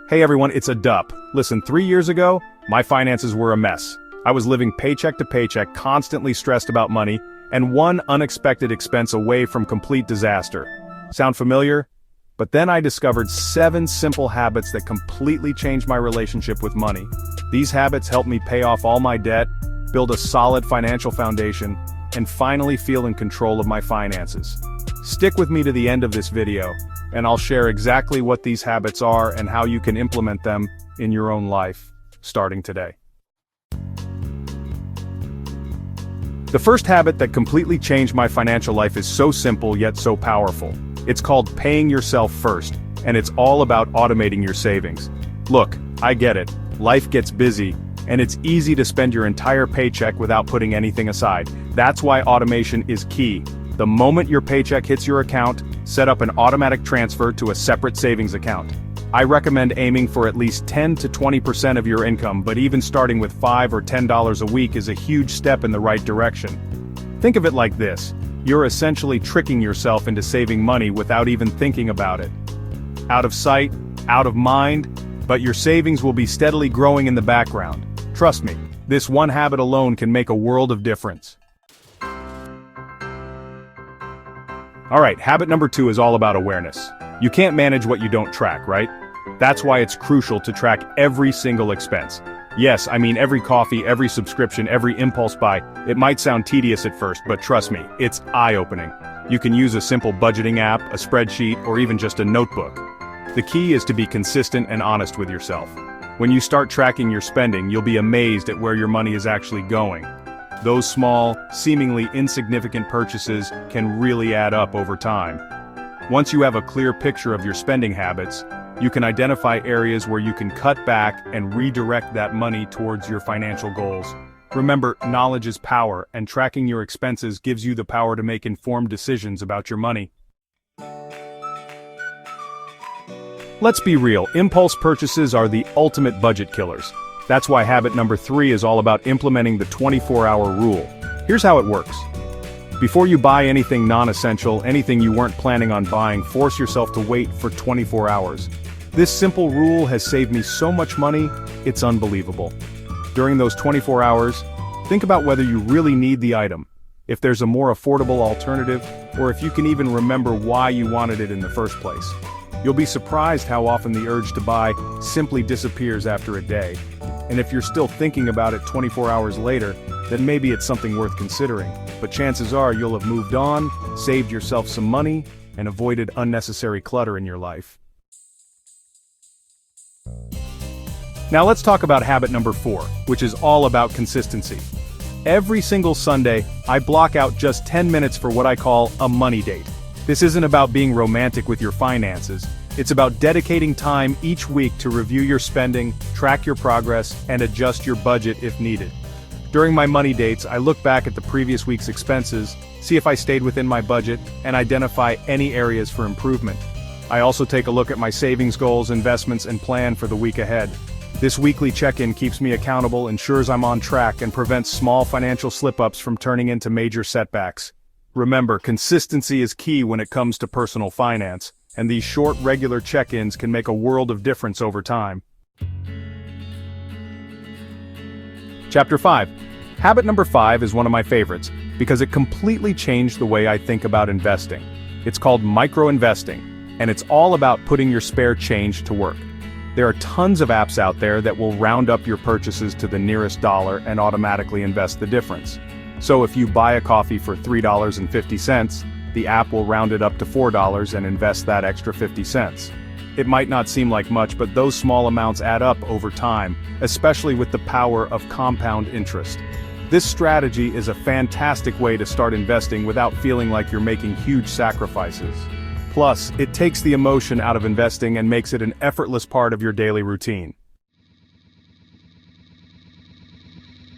Hey everyone, it's a dup. Listen, 3 years ago, my finances were a mess. I was living paycheck to paycheck, constantly stressed about money, and one unexpected expense away from complete disaster. Sound familiar? But then I discovered 7 simple habits that completely changed my relationship with money. These habits helped me pay off all my debt, build a solid financial foundation, and finally feel in control of my finances. Stick with me to the end of this video, and I'll share exactly what these habits are and how you can implement them in your own life, starting today. The first habit that completely changed my financial life is so simple yet so powerful. It's called paying yourself first, and it's all about automating your savings. Look, I get it, life gets busy, and it's easy to spend your entire paycheck without putting anything aside. That's why automation is key. The moment your paycheck hits your account, set up an automatic transfer to a separate savings account. I recommend aiming for at least 10 to 20% of your income, but even starting with $5 or $10 a week is a huge step in the right direction. Think of it like this: you're essentially tricking yourself into saving money without even thinking about it. Out of sight, out of mind, but your savings will be steadily growing in the background. Trust me, this one habit alone can make a world of difference. Alright, habit number 2 is all about awareness. You can't manage what you don't track, right? That's why it's crucial to track every single expense. Yes, I mean every coffee, every subscription, every impulse buy. It might sound tedious at first, but trust me, it's eye-opening. You can use a simple budgeting app, a spreadsheet, or even just a notebook. The key is to be consistent and honest with yourself. When you start tracking your spending, you'll be amazed at where your money is actually going. Those small, seemingly insignificant purchases can really add up over time. Once you have a clear picture of your spending habits, you can identify areas where you can cut back and redirect that money towards your financial goals. Remember, knowledge is power, and tracking your expenses gives you the power to make informed decisions about your money. Let's be real, impulse purchases are the ultimate budget killers. That's why habit number 3 is all about implementing the 24-hour rule. Here's how it works. Before you buy anything non-essential, anything you weren't planning on buying, force yourself to wait for 24 hours. This simple rule has saved me so much money, it's unbelievable. During those 24 hours, think about whether you really need the item, if there's a more affordable alternative, or if you can even remember why you wanted it in the first place. You'll be surprised how often the urge to buy simply disappears after a day. And if you're still thinking about it 24 hours later, then maybe it's something worth considering. But chances are you'll have moved on, saved yourself some money, and avoided unnecessary clutter in your life. Now let's talk about habit number 4, which is all about consistency. Every single Sunday, I block out just 10 minutes for what I call a money date. This isn't about being romantic with your finances. It's about dedicating time each week to review your spending, track your progress, and adjust your budget if needed. During my money dates, I look back at the previous week's expenses, see if I stayed within my budget, and identify any areas for improvement. I also take a look at my savings goals, investments, and plan for the week ahead. This weekly check-in keeps me accountable, ensures I'm on track, and prevents small financial slip-ups from turning into major setbacks. Remember, consistency is key when it comes to personal finance, and these short, regular check-ins can make a world of difference over time. Chapter 5. Habit number 5 is one of my favorites, because it completely changed the way I think about investing. It's called micro-investing, and it's all about putting your spare change to work. There are tons of apps out there that will round up your purchases to the nearest dollar and automatically invest the difference. So if you buy a coffee for $3.50, the app will round it up to $4 and invest that extra 50 cents. It might not seem like much, but those small amounts add up over time, especially with the power of compound interest. This strategy is a fantastic way to start investing without feeling like you're making huge sacrifices. Plus, it takes the emotion out of investing and makes it an effortless part of your daily routine.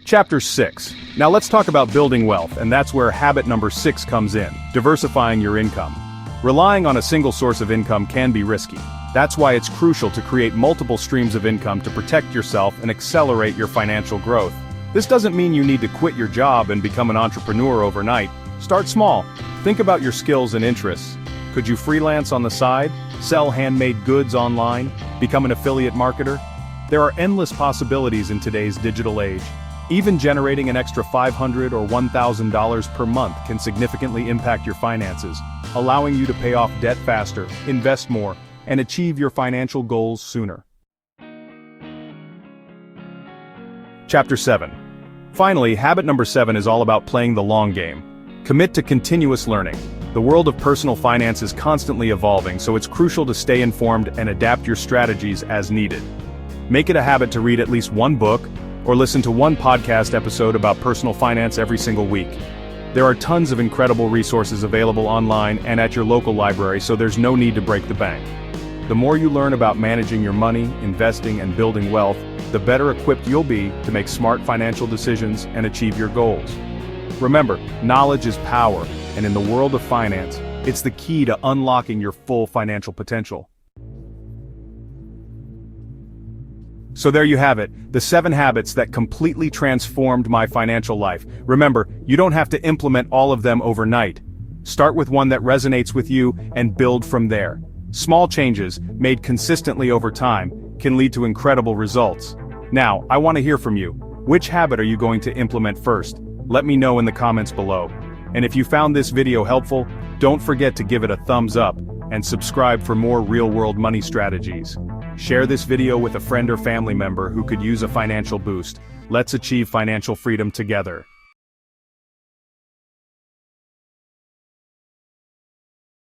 Chapter 6. Now let's talk about building wealth, and that's where habit number 6 comes in, diversifying your income. Relying on a single source of income can be risky. That's why it's crucial to create multiple streams of income to protect yourself and accelerate your financial growth. This doesn't mean you need to quit your job and become an entrepreneur overnight. Start small. Think about your skills and interests. Could you freelance on the side, sell handmade goods online, become an affiliate marketer? There are endless possibilities in today's digital age. Even generating an extra $500 or $1,000 per month can significantly impact your finances, allowing you to pay off debt faster, invest more, and achieve your financial goals sooner. Chapter 7. Finally, habit number 7 is all about playing the long game. Commit to continuous learning. The world of personal finance is constantly evolving, so it's crucial to stay informed and adapt your strategies as needed. Make it a habit to read at least one book, or listen to one podcast episode about personal finance every single week. There are tons of incredible resources available online and at your local library, so there's no need to break the bank. The more you learn about managing your money, investing, and building wealth, the better equipped you'll be to make smart financial decisions and achieve your goals. Remember, knowledge is power, and in the world of finance, it's the key to unlocking your full financial potential. So there you have it, the 7 habits that completely transformed my financial life. Remember, you don't have to implement all of them overnight. Start with one that resonates with you and build from there. Small changes, made consistently over time, can lead to incredible results. Now, I want to hear from you. Which habit are you going to implement first? Let me know in the comments below. And if you found this video helpful, don't forget to give it a thumbs up and subscribe for more real-world money strategies. Share this video with a friend or family member who could use a financial boost. Let's achieve financial freedom together.